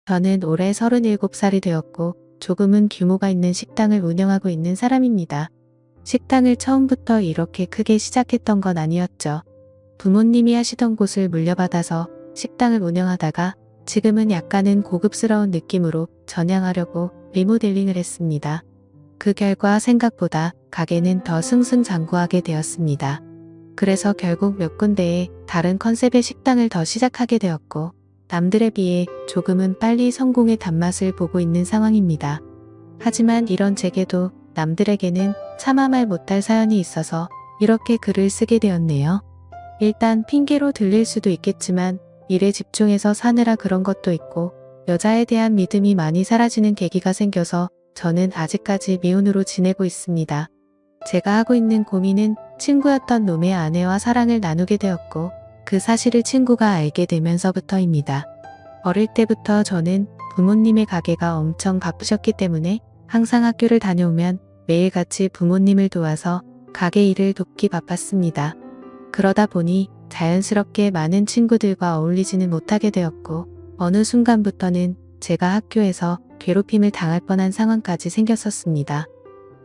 저는 올해 37살이 되었고 조금은 규모가 있는 식당을 운영하고 있는 사람입니다. 식당을 처음부터 이렇게 크게 시작했던 건 아니었죠. 부모님이 하시던 곳을 물려받아서 식당을 운영하다가 지금은 약간은 고급스러운 느낌으로 전향하려고 리모델링을 했습니다. 그 결과 생각보다 가게는 더 승승장구하게 되었습니다. 그래서 결국 몇 군데에 다른 컨셉의 식당을 더 시작하게 되었고 남들에 비해 조금은 빨리 성공의 단맛을 보고 있는 상황입니다. 하지만 이런 제게도 남들에게는 차마 말 못할 사연이 있어서 이렇게 글을 쓰게 되었네요. 일단 핑계로 들릴 수도 있겠지만 일에 집중해서 사느라 그런 것도 있고 여자에 대한 믿음이 많이 사라지는 계기가 생겨서 저는 아직까지 미혼으로 지내고 있습니다. 제가 하고 있는 고민은 친구였던 놈의 아내와 사랑을 나누게 되었고 그 사실을 친구가 알게 되면서부터입니다. 어릴 때부터 저는 부모님의 가게가 엄청 바쁘셨기 때문에 항상 학교를 다녀오면 매일같이 부모님을 도와서 가게 일을 돕기 바빴습니다. 그러다 보니 자연스럽게 많은 친구들과 어울리지는 못하게 되었고 어느 순간부터는 제가 학교에서 괴롭힘을 당할 뻔한 상황까지 생겼었습니다.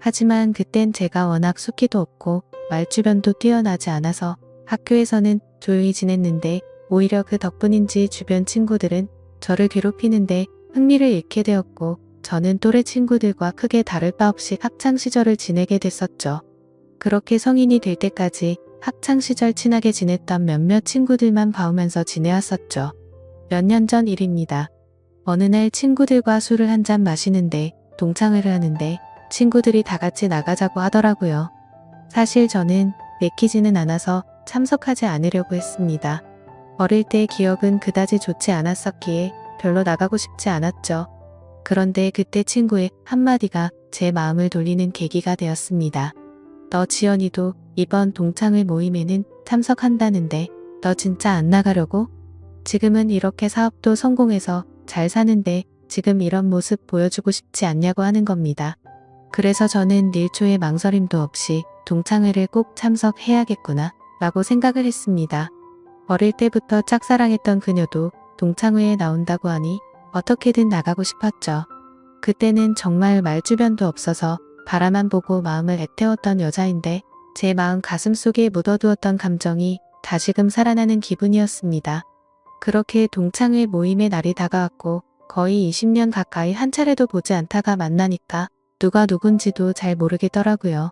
하지만 그땐 제가 워낙 숫기도 없고 말주변도 뛰어나지 않아서 학교에서는 조용히 지냈는데 오히려 그 덕분인지 주변 친구들은 저를 괴롭히는데 흥미를 잃게 되었고 저는 또래 친구들과 크게 다를 바 없이 학창시절을 지내게 됐었죠. 그렇게 성인이 될 때까지 학창시절 친하게 지냈던 몇몇 친구들만 봐오면서 지내왔었죠. 몇 년 전 일입니다. 어느 날 친구들과 술을 한잔 마시는데 동창회를 하는데 친구들이 다 같이 나가자고 하더라고요. 사실 저는 내키지는 않아서 참석하지 않으려고 했습니다. 어릴 때의 기억은 그다지 좋지 않았었기에 별로 나가고 싶지 않았죠. 그런데 그때 친구의 한마디가 제 마음을 돌리는 계기가 되었습니다. 너 지연이도 이번 동창회 모임에는 참석한다는데 너 진짜 안 나가려고? 지금은 이렇게 사업도 성공해서 잘 사는데 지금 이런 모습 보여주고 싶지 않냐고 하는 겁니다. 그래서 저는 일초의 망설임도 없이 동창회를 꼭 참석해야겠구나 라고 생각을 했습니다. 어릴 때부터 짝사랑했던 그녀도 동창회에 나온다고 하니 어떻게든 나가고 싶었죠. 그때는 정말 말주변도 없어서 바라만 보고 마음을 애태웠던 여자인데 제 마음 가슴속에 묻어두었던 감정이 다시금 살아나는 기분이었습니다. 그렇게 동창회 모임의 날이 다가왔고 거의 20년 가까이 한 차례도 보지 않다가 만나니까 누가 누군지도 잘 모르겠더라고요.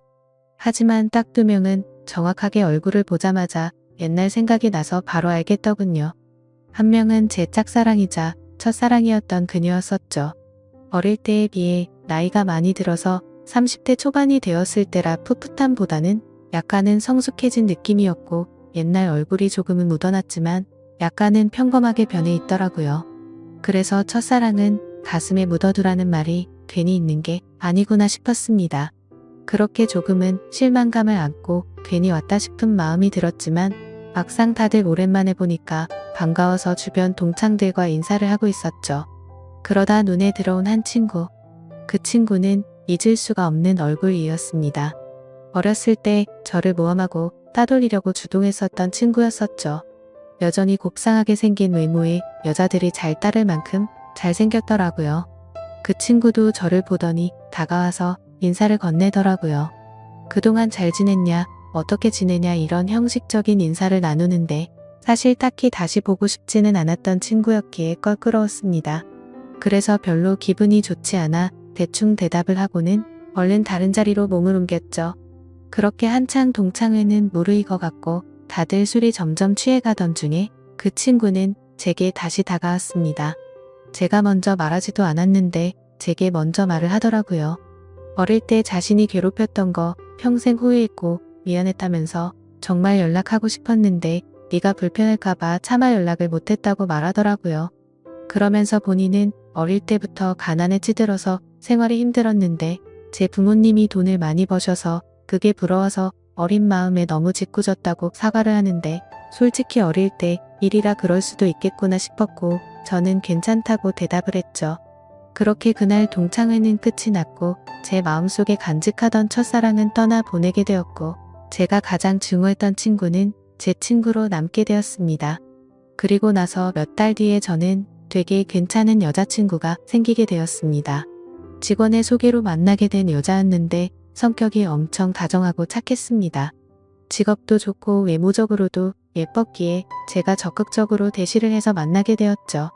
하지만 딱 2명은 정확하게 얼굴을 보자마자 옛날 생각이 나서 바로 알겠더군요. 한 명은 제 짝사랑이자 첫사랑이었던 그녀였었죠. 어릴 때에 비해 나이가 많이 들어서 30대 초반이 되었을 때라 풋풋함보다는 약간은 성숙해진 느낌이었고 옛날 얼굴이 조금은 묻어났지만 약간은 평범하게 변해 있더라고요. 그래서 첫사랑은 가슴에 묻어두라는 말이 괜히 있는 게 아니구나 싶었습니다. 그렇게 조금은 실망감을 안고 괜히 왔다 싶은 마음이 들었지만 막상 다들 오랜만에 보니까 반가워서 주변 동창들과 인사를 하고 있었죠. 그러다 눈에 들어온 한 친구. 그 친구는 잊을 수가 없는 얼굴이었습니다. 어렸을 때 저를 모함하고 따돌리려고 주동했었던 친구였었죠. 여전히 곱상하게 생긴 외모에 여자들이 잘 따를 만큼 잘생겼더라고요. 그 친구도 저를 보더니 다가와서 인사를 건네더라고요. 그동안 잘 지냈냐, 어떻게 지내냐 이런 형식적인 인사를 나누는데 사실 딱히 다시 보고 싶지는 않았던 친구였기에 껄끄러웠습니다. 그래서 별로 기분이 좋지 않아 대충 대답을 하고는 얼른 다른 자리로 몸을 옮겼죠. 그렇게 한창 동창회는 무르익어갔고 다들 술이 점점 취해가던 중에 그 친구는 제게 다시 다가왔습니다. 제가 먼저 말하지도 않았는데 제게 먼저 말을 하더라고요. 어릴 때 자신이 괴롭혔던 거 평생 후회했고 미안했다면서 정말 연락하고 싶었는데 네가 불편할까봐 차마 연락을 못했다고 말하더라고요. 그러면서 본인은 어릴 때부터 가난에 찌들어서 생활이 힘들었는데 제 부모님이 돈을 많이 버셔서 그게 부러워서 어린 마음에 너무 짓궂었다고 사과를 하는데 솔직히 어릴 때 일이라 그럴 수도 있겠구나 싶었고 저는 괜찮다고 대답을 했죠. 그렇게 그날 동창회는 끝이 났고 제 마음속에 간직하던 첫사랑은 떠나 보내게 되었고 제가 가장 증오했던 친구는 제 친구로 남게 되었습니다. 그리고 나서 몇 달 뒤에 저는 되게 괜찮은 여자친구가 생기게 되었습니다. 직원의 소개로 만나게 된 여자였는데 성격이 엄청 다정하고 착했습니다. 직업도 좋고 외모적으로도 예뻤기에 제가 적극적으로 대시를 해서 만나게 되었죠.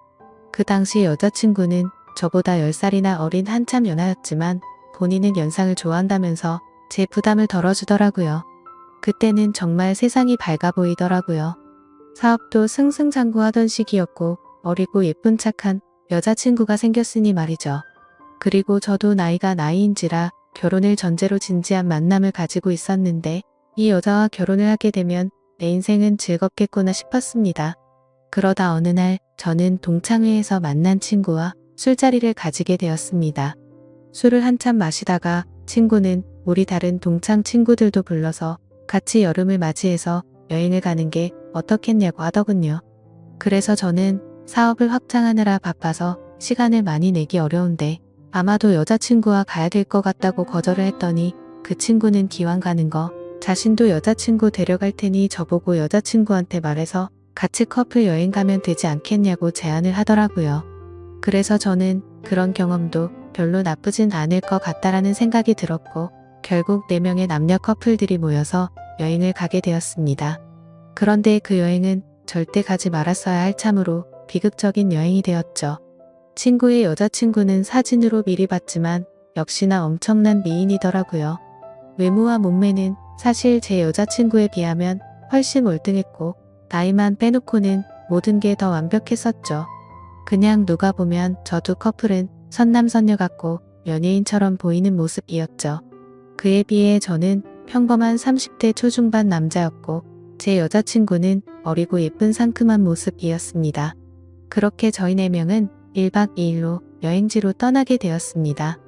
그 당시 여자친구는 저보다 10살이나 어린 한참 연하였지만 본인은 연상을 좋아한다면서 제 부담을 덜어주더라고요. 그때는 정말 세상이 밝아 보이더라고요. 사업도 승승장구하던 시기였고 어리고 예쁜 착한 여자친구가 생겼으니 말이죠. 그리고 저도 나이가 나이인지라 결혼을 전제로 진지한 만남을 가지고 있었는데 이 여자와 결혼을 하게 되면 내 인생은 즐겁겠구나 싶었습니다. 그러다 어느 날 저는 동창회에서 만난 친구와 술자리를 가지게 되었습니다. 술을 한참 마시다가 친구는 우리 다른 동창 친구들도 불러서 같이 여름을 맞이해서 여행을 가는 게 어떻겠냐고 하더군요. 그래서 저는 사업을 확장하느라 바빠서 시간을 많이 내기 어려운데 아마도 여자친구와 가야 될 것 같다고 거절을 했더니 그 친구는 기왕 가는 거 자신도 여자친구 데려갈 테니 저보고 여자친구한테 말해서 같이 커플 여행 가면 되지 않겠냐고 제안을 하더라고요. 그래서 저는 그런 경험도 별로 나쁘진 않을 것 같다라는 생각이 들었고 결국 4명의 남녀 커플들이 모여서 여행을 가게 되었습니다. 그런데 그 여행은 절대 가지 말았어야 할 참으로 비극적인 여행이 되었죠. 친구의 여자친구는 사진으로 미리 봤지만 역시나 엄청난 미인이더라고요. 외모와 몸매는 사실 제 여자친구에 비하면 훨씬 월등했고 나이만 빼놓고는 모든 게 더 완벽했었죠. 그냥 누가 보면 저 두 커플은 선남선녀 같고 연예인처럼 보이는 모습이었죠. 그에 비해 저는 평범한 30대 초중반 남자였고 제 여자친구는 어리고 예쁜 상큼한 모습이었습니다. 그렇게 저희 4명은 1박 2일로 여행지로 떠나게 되었습니다.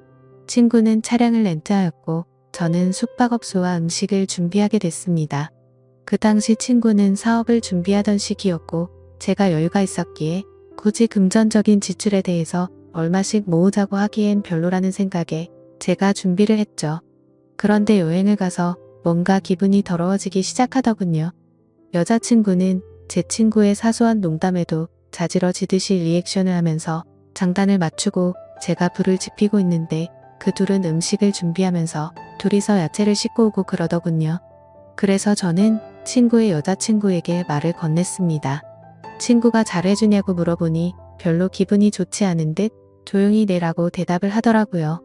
친구는 차량을 렌트하였고 저는 숙박업소와 음식을 준비하게 됐습니다. 그 당시 친구는 사업을 준비하던 시기였고 제가 여유가 있었기에 굳이 금전적인 지출에 대해서 얼마씩 모으자고 하기엔 별로라는 생각에 제가 준비를 했죠. 그런데 여행을 가서 뭔가 기분이 더러워지기 시작하더군요. 여자친구는 제 친구의 사소한 농담에도 자지러지듯이 리액션을 하면서 장단을 맞추고 제가 불을 지피고 있는데 그 둘은 음식을 준비하면서 둘이서 야채를 씻고 오고 그러더군요. 그래서 저는 친구의 여자친구에게 말을 건넸습니다. 친구가 잘해주냐고 물어보니 별로 기분이 좋지 않은 듯 조용히 내라고 대답을 하더라고요.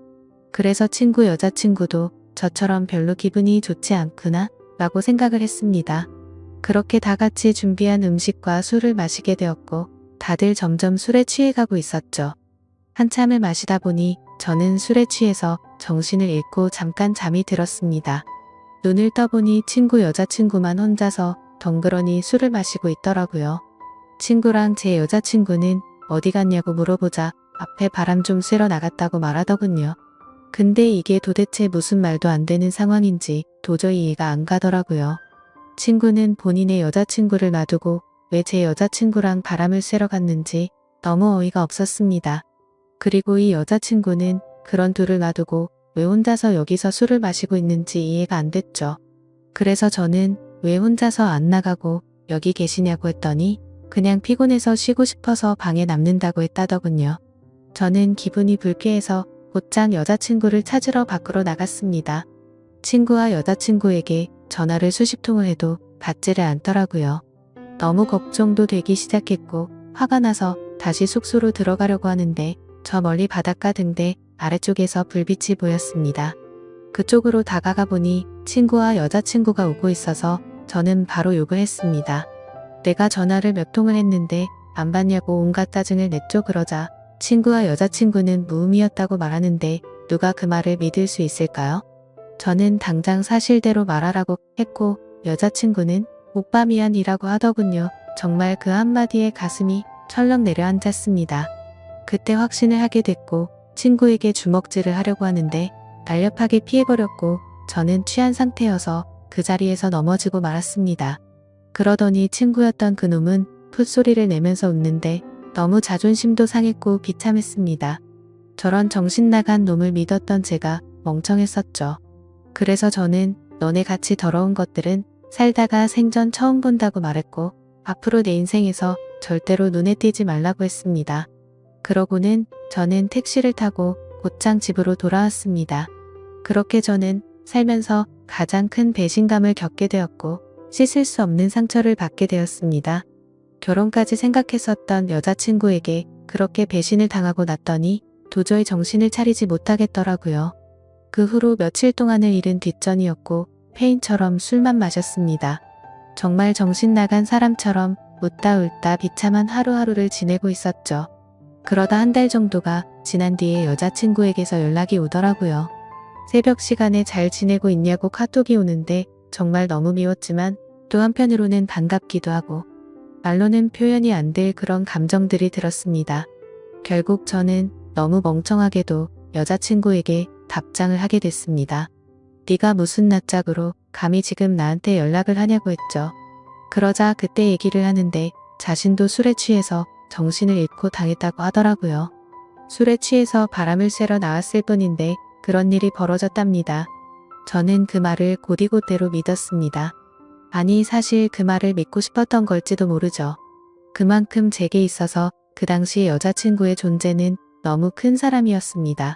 그래서 친구 여자친구도 저처럼 별로 기분이 좋지 않구나 라고 생각을 했습니다. 그렇게 다 같이 준비한 음식과 술을 마시게 되었고 다들 점점 술에 취해가고 있었죠. 한참을 마시다 보니 저는 술에 취해서 정신을 잃고 잠깐 잠이 들었습니다. 눈을 떠보니 친구 여자친구만 혼자서 덩그러니 술을 마시고 있더라고요. 친구랑 제 여자친구는 어디 갔냐고 물어보자 앞에 바람 좀 쐬러 나갔다고 말하더군요. 근데 이게 도대체 무슨 말도 안 되는 상황인지 도저히 이해가 안 가더라고요. 친구는 본인의 여자친구를 놔두고 왜 제 여자친구랑 바람을 쐬러 갔는지 너무 어이가 없었습니다. 그리고 이 여자친구는 그런 둘을 놔두고 왜 혼자서 여기서 술을 마시고 있는지 이해가 안 됐죠. 그래서 저는 왜 혼자서 안 나가고 여기 계시냐고 했더니 그냥 피곤해서 쉬고 싶어서 방에 남는다고 했다더군요. 저는 기분이 불쾌해서 곧장 여자친구를 찾으러 밖으로 나갔습니다. 친구와 여자친구에게 전화를 수십 통을 해도 받지를 않더라고요. 너무 걱정도 되기 시작했고 화가 나서 다시 숙소로 들어가려고 하는데 저 멀리 바닷가 등대 아래쪽에서 불빛이 보였습니다. 그쪽으로 다가가 보니 친구와 여자친구가 오고 있어서 저는 바로 욕을 했습니다. 내가 전화를 몇 통을 했는데 안 받냐고 온갖 짜증을 냈죠. 그러자 친구와 여자친구는 무음이었다고 말하는데 누가 그 말을 믿을 수 있을까요? 저는 당장 사실대로 말하라고 했고 여자친구는 오빠 미안이라고 하더군요. 정말 그 한마디에 가슴이 철렁 내려앉았습니다. 그때 확신을 하게 됐고 친구에게 주먹질을 하려고 하는데 날렵하게 피해버렸고 저는 취한 상태여서 그 자리에서 넘어지고 말았습니다. 그러더니 친구였던 그놈은 풋소리를 내면서 웃는데 너무 자존심도 상했고 비참했습니다. 저런 정신나간 놈을 믿었던 제가 멍청했었죠. 그래서 저는 너네 같이 더러운 것들은 살다가 생전 처음 본다고 말했고 앞으로 내 인생에서 절대로 눈에 띄지 말라고 했습니다. 그러고는 저는 택시를 타고 곧장 집으로 돌아왔습니다. 그렇게 저는 살면서 가장 큰 배신감을 겪게 되었고 씻을 수 없는 상처를 받게 되었습니다. 결혼까지 생각했었던 여자친구에게 그렇게 배신을 당하고 났더니 도저히 정신을 차리지 못하겠더라고요. 그 후로 며칠 동안을 잃은 뒷전이었고 페인처럼 술만 마셨습니다. 정말 정신 나간 사람처럼 웃다 울다 비참한 하루하루를 지내고 있었죠. 그러다 한 달 정도가 지난 뒤에 여자친구에게서 연락이 오더라고요. 새벽 시간에 잘 지내고 있냐고 카톡이 오는데 정말 너무 미웠지만 또 한편으로는 반갑기도 하고 말로는 표현이 안 될 그런 감정들이 들었습니다. 결국 저는 너무 멍청하게도 여자친구에게 답장을 하게 됐습니다. 네가 무슨 낯짝으로 감히 지금 나한테 연락을 하냐고 했죠. 그러자 그때 얘기를 하는데 자신도 술에 취해서 정신을 잃고 당했다고 하더라고요. 술에 취해서 바람을 쐬러 나왔을 뿐인데 그런 일이 벌어졌답니다. 저는 그 말을 곧이곧대로 믿었습니다. 아니 사실 그 말을 믿고 싶었던 걸지도 모르죠. 그만큼 제게 있어서 그 당시 여자친구의 존재는 너무 큰 사람이었습니다.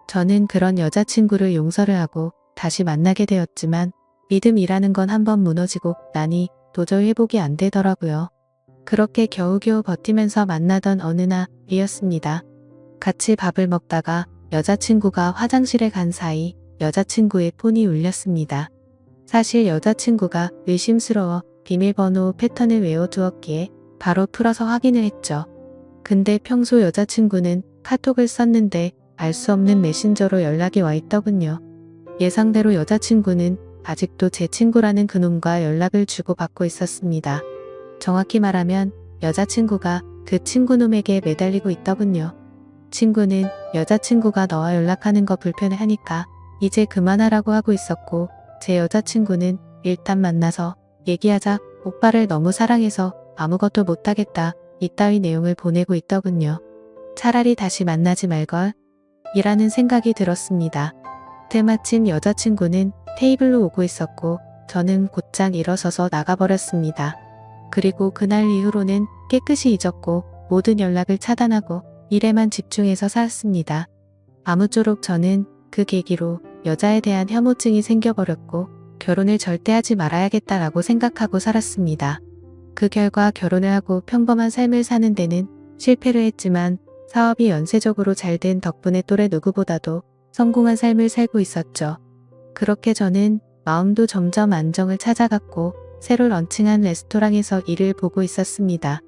저는 그런 여자친구를 용서를 하고 다시 만나게 되었지만 믿음이라는 건 한번 무너지고 나니 도저히 회복이 안 되더라고요. 그렇게 겨우겨우 버티면서 만나던 어느 날이었습니다. 같이 밥을 먹다가 여자친구가 화장실에 간 사이 여자친구의 폰이 울렸습니다. 사실 여자친구가 의심스러워 비밀번호 패턴을 외워두었기에 바로 풀어서 확인을 했죠. 근데 평소 여자친구는 카톡을 썼는데 알 수 없는 메신저로 연락이 와 있더군요. 예상대로 여자친구는 아직도 제 친구라는 그놈과 연락을 주고받고 있었습니다. 정확히 말하면 여자친구가 그 친구놈에게 매달리고 있더군요. 친구는 여자친구가 너와 연락하는 거 불편해하니까 이제 그만하라고 하고 있었고 제 여자친구는 일단 만나서 얘기하자 오빠를 너무 사랑해서 아무것도 못하겠다 이따위 내용을 보내고 있더군요. 차라리 다시 만나지 말걸 이라는 생각이 들었습니다. 때마침 여자친구는 테이블로 오고 있었고 저는 곧장 일어서서 나가버렸습니다. 그리고 그날 이후로는 깨끗이 잊었고 모든 연락을 차단하고 일에만 집중해서 살았습니다. 아무쪼록 저는 그 계기로 여자에 대한 혐오증이 생겨버렸고 결혼을 절대 하지 말아야겠다라고 생각하고 살았습니다. 그 결과 결혼을 하고 평범한 삶을 사는 데는 실패를 했지만 사업이 연쇄적으로 잘 된 덕분에 또래 누구보다도 성공한 삶을 살고 있었죠. 그렇게 저는 마음도 점점 안정을 찾아갔고 새로 런칭한 레스토랑에서 일을 보고 있었습니다.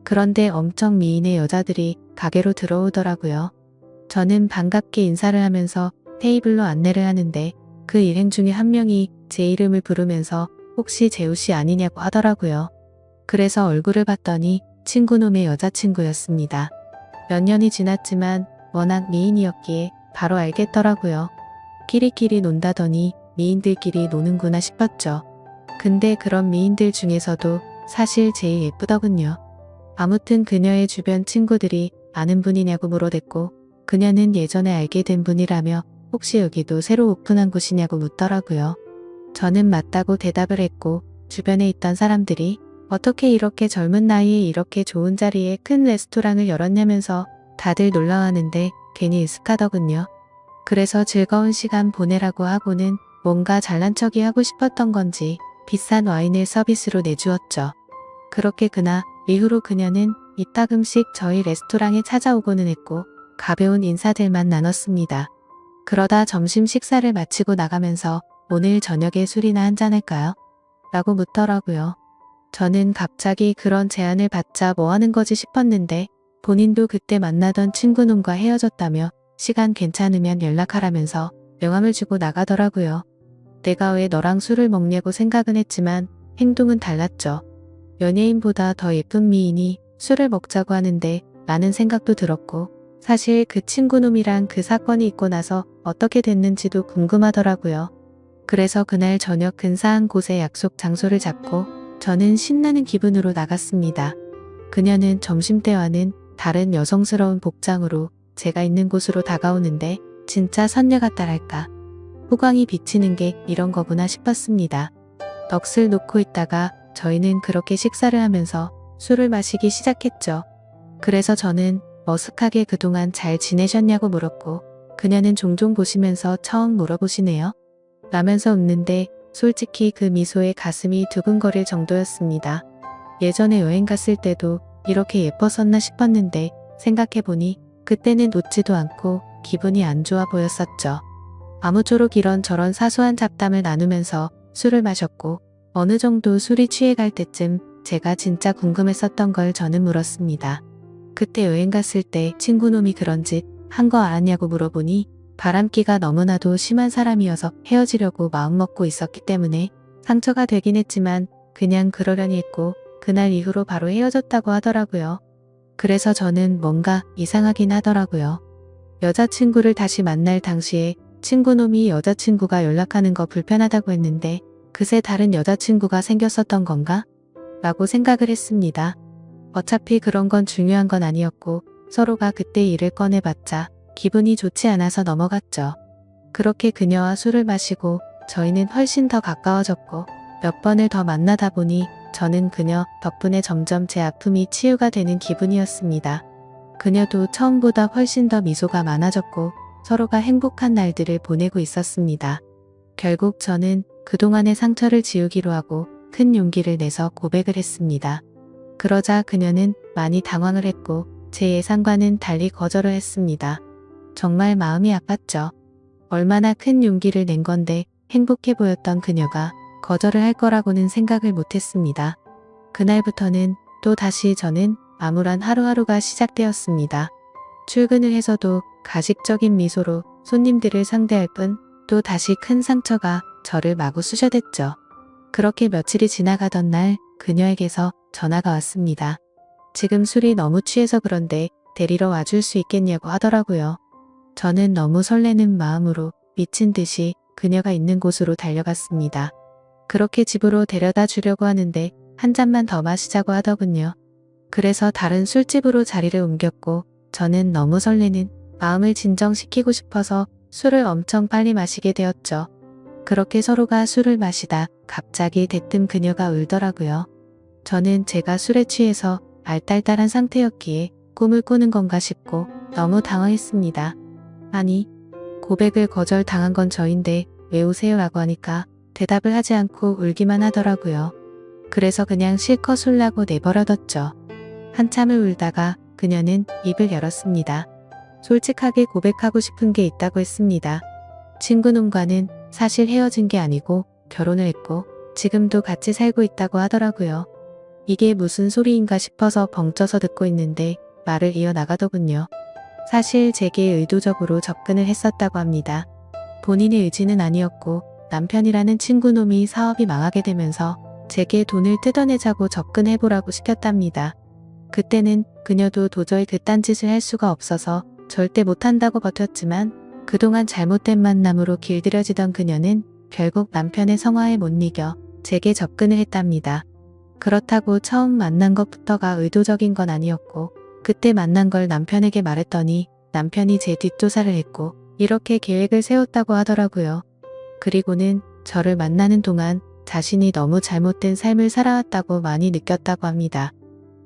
그런데 엄청 미인의 여자들이 가게로 들어오더라고요. 저는 반갑게 인사를 하면서 테이블로 안내를 하는데 그 일행 중에 한 명이 제 이름을 부르면서 혹시 재우씨 아니냐고 하더라고요. 그래서 얼굴을 봤더니 친구놈의 여자친구였습니다. 몇 년이 지났지만 워낙 미인이었기에 바로 알겠더라고요. 끼리끼리 논다더니 미인들끼리 노는구나 싶었죠. 근데 그런 미인들 중에서도 사실 제일 예쁘더군요. 아무튼 그녀의 주변 친구들이 아는 분이냐고 물어댔고 그녀는 예전에 알게 된 분이라며 혹시 여기도 새로 오픈한 곳이냐고 묻더라고요. 저는 맞다고 대답을 했고 주변에 있던 사람들이 어떻게 이렇게 젊은 나이에 이렇게 좋은 자리에 큰 레스토랑을 열었냐면서 다들 놀라워하는데 괜히 으슥하더군요. 그래서 즐거운 시간 보내라고 하고는 뭔가 잘난 척이 하고 싶었던 건지 비싼 와인을 서비스로 내주었죠. 그렇게 그날 이후로 그녀는 이따금씩 저희 레스토랑에 찾아오고는 했고 가벼운 인사들만 나눴습니다. 그러다 점심 식사를 마치고 나가면서 오늘 저녁에 술이나 한잔할까요? 라고 묻더라고요. 저는 갑자기 그런 제안을 받자 뭐 하는 거지 싶었는데 본인도 그때 만나던 친구놈과 헤어졌다며 시간 괜찮으면 연락하라면서 명함을 주고 나가더라고요. 내가 왜 너랑 술을 먹냐고 생각은 했지만 행동은 달랐죠. 연예인보다 더 예쁜 미인이 술을 먹자고 하는데 라는 생각도 들었고 사실 그 친구놈이랑 그 사건이 있고 나서 어떻게 됐는지도 궁금하더라고요. 그래서 그날 저녁 근사한 곳에 약속 장소를 잡고 저는 신나는 기분으로 나갔습니다. 그녀는 점심때와는 다른 여성스러운 복장으로 제가 있는 곳으로 다가오는데 진짜 선녀 같다랄까. 후광이 비치는 게 이런 거구나 싶었습니다. 넋을 놓고 있다가 저희는 그렇게 식사를 하면서 술을 마시기 시작했죠. 그래서 저는 머쓱하게 그동안 잘 지내셨냐고 물었고 그녀는 종종 보시면서 처음 물어보시네요. 라면서 웃는데 솔직히 그 미소에 가슴이 두근거릴 정도였습니다. 예전에 여행 갔을 때도 이렇게 예뻤었나 싶었는데 생각해보니 그때는 웃지도 않고 기분이 안 좋아 보였었죠. 아무쪼록 이런저런 사소한 잡담을 나누면서 술을 마셨고 어느 정도 술이 취해갈 때쯤 제가 진짜 궁금했었던 걸 저는 물었습니다. 그때 여행 갔을 때 친구놈이 그런 짓 한 거 알았냐고 물어보니 바람기가 너무나도 심한 사람이어서 헤어지려고 마음먹고 있었기 때문에 상처가 되긴 했지만 그냥 그러려니 했고 그날 이후로 바로 헤어졌다고 하더라고요. 그래서 저는 뭔가 이상하긴 하더라고요. 여자친구를 다시 만날 당시에 친구놈이 여자친구가 연락하는 거 불편하다고 했는데 그새 다른 여자친구가 생겼었던 건가? 라고 생각을 했습니다. 어차피 그런 건 중요한 건 아니었고 서로가 그때 일을 꺼내봤자 기분이 좋지 않아서 넘어갔죠. 그렇게 그녀와 술을 마시고 저희는 훨씬 더 가까워졌고 몇 번을 더 만나다 보니 저는 그녀 덕분에 점점 제 아픔이 치유가 되는 기분이었습니다. 그녀도 처음보다 훨씬 더 미소가 많아졌고 서로가 행복한 날들을 보내고 있었습니다. 결국 저는 그동안의 상처를 지우기로 하고 큰 용기를 내서 고백을 했습니다. 그러자 그녀는 많이 당황을 했고 제 예상과는 달리 거절을 했습니다. 정말 마음이 아팠죠. 얼마나 큰 용기를 낸 건데 행복해 보였던 그녀가 거절을 할 거라고는 생각을 못했습니다. 그날부터는 또 다시 저는 암울한 하루하루가 시작되었습니다. 출근을 해서도 가식적인 미소로 손님들을 상대할 뿐 또 다시 큰 상처가 저를 마구 쑤셔댔죠. 그렇게 며칠이 지나가던 날 그녀에게서 전화가 왔습니다. 지금 술이 너무 취해서 그런데 데리러 와줄 수 있겠냐고 하더라고요. 저는 너무 설레는 마음으로 미친 듯이 그녀가 있는 곳으로 달려갔습니다. 그렇게 집으로 데려다 주려고 하는데 한 잔만 더 마시자고 하더군요. 그래서 다른 술집으로 자리를 옮겼고 저는 너무 설레는 마음을 진정시키고 싶어서 술을 엄청 빨리 마시게 되었죠. 그렇게 서로가 술을 마시다 갑자기 대뜸 그녀가 울더라고요. 저는 제가 술에 취해서 알딸딸한 상태였기에 꿈을 꾸는 건가 싶고 너무 당황했습니다. 아니, 고백을 거절당한 건 저인데 왜 우세요? 라고 하니까 대답을 하지 않고 울기만 하더라고요. 그래서 그냥 실컷 울라고 내버려뒀죠. 한참을 울다가 그녀는 입을 열었습니다. 솔직하게 고백하고 싶은 게 있다고 했습니다. 친구놈과는 사실 헤어진 게 아니고 결혼을 했고 지금도 같이 살고 있다고 하더라고요. 이게 무슨 소리인가 싶어서 벙쪄서 듣고 있는데 말을 이어나가더군요. 사실 제게 의도적으로 접근을 했었다고 합니다. 본인의 의지는 아니었고 남편이라는 친구놈이 사업이 망하게 되면서 제게 돈을 뜯어내자고 접근해보라고 시켰답니다. 그때는 그녀도 도저히 그딴 짓을 할 수가 없어서 절대 못한다고 버텼지만 그동안 잘못된 만남으로 길들여지던 그녀는 결국 남편의 성화에 못 이겨 제게 접근을 했답니다. 그렇다고 처음 만난 것부터가 의도적인 건 아니었고 그때 만난 걸 남편에게 말했더니 남편이 제 뒷조사를 했고 이렇게 계획을 세웠다고 하더라고요. 그리고는 저를 만나는 동안 자신이 너무 잘못된 삶을 살아왔다고 많이 느꼈다고 합니다.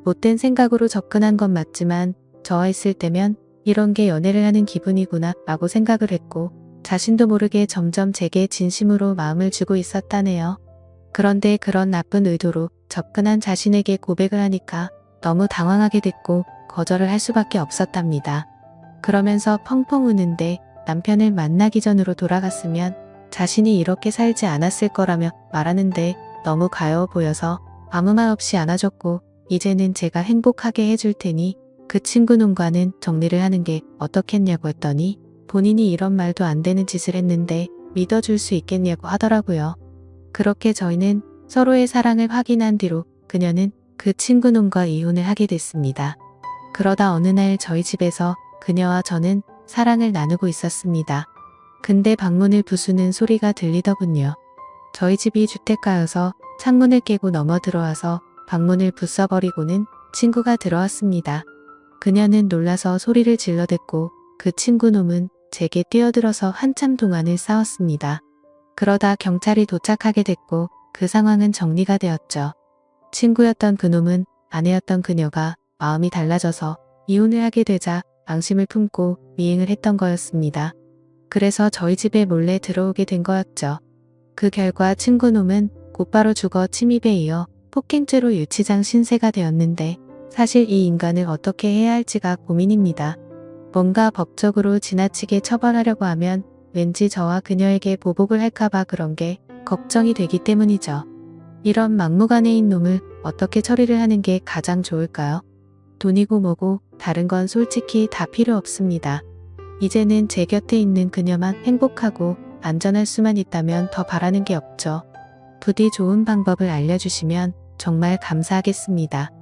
못된 생각으로 접근한 건 맞지만 저와 있을 때면 이런 게 연애를 하는 기분이구나 라고 생각을 했고 자신도 모르게 점점 제게 진심으로 마음을 주고 있었다네요. 그런데 그런 나쁜 의도로 접근한 자신에게 고백을 하니까 너무 당황하게 됐고 거절을 할 수밖에 없었답니다. 그러면서 펑펑 우는데 남편을 만나기 전으로 돌아갔으면 자신이 이렇게 살지 않았을 거라며 말하는데 너무 가여워 보여서 아무 말 없이 안아줬고 이제는 제가 행복하게 해줄 테니 그 친구놈과는 정리를 하는 게 어떻겠냐고 했더니 본인이 이런 말도 안 되는 짓을 했는데 믿어줄 수 있겠냐고 하더라고요. 그렇게 저희는 서로의 사랑을 확인한 뒤로 그녀는 그 친구놈과 이혼을 하게 됐습니다. 그러다 어느 날 저희 집에서 그녀와 저는 사랑을 나누고 있었습니다. 근데 방문을 부수는 소리가 들리더군요. 저희 집이 주택가여서 창문을 깨고 넘어 들어와서 방문을 부숴버리고는 친구가 들어왔습니다. 그녀는 놀라서 소리를 질러댔고 그 친구놈은 제게 뛰어들어서 한참 동안을 싸웠습니다. 그러다 경찰이 도착하게 됐고 그 상황은 정리가 되었죠. 친구였던 그놈은 아내였던 그녀가 마음이 달라져서 이혼을 하게 되자 앙심을 품고 미행을 했던 거였습니다. 그래서 저희 집에 몰래 들어오게 된 거였죠. 그 결과 친구놈은 곧바로 죽어 침입에 이어 폭행죄로 유치장 신세가 되었는데 사실 이 인간을 어떻게 해야 할지가 고민입니다. 뭔가 법적으로 지나치게 처벌하려고 하면 왠지 저와 그녀에게 보복을 할까봐 그런 게 걱정이 되기 때문이죠. 이런 막무가내인 놈을 어떻게 처리를 하는 게 가장 좋을까요? 돈이고 뭐고 다른 건 솔직히 다 필요 없습니다. 이제는 제 곁에 있는 그녀만 행복하고 안전할 수만 있다면 더 바라는 게 없죠. 부디 좋은 방법을 알려주시면 정말 감사하겠습니다.